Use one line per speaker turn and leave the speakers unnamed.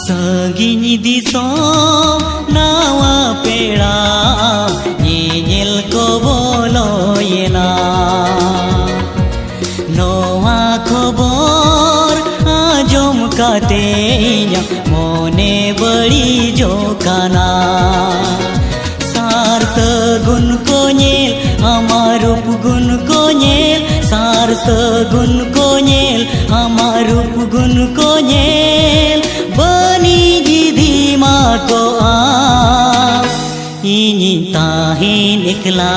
Sagiñ disom nawa pera nyel ko boloyena noa khobor ajom kate mone badi jokana sar sagun ko nyel amar rup gun ko nyel sar sagun ko nyel amar rup gun ko nyel bani jidi ma ko a ini tahin ikla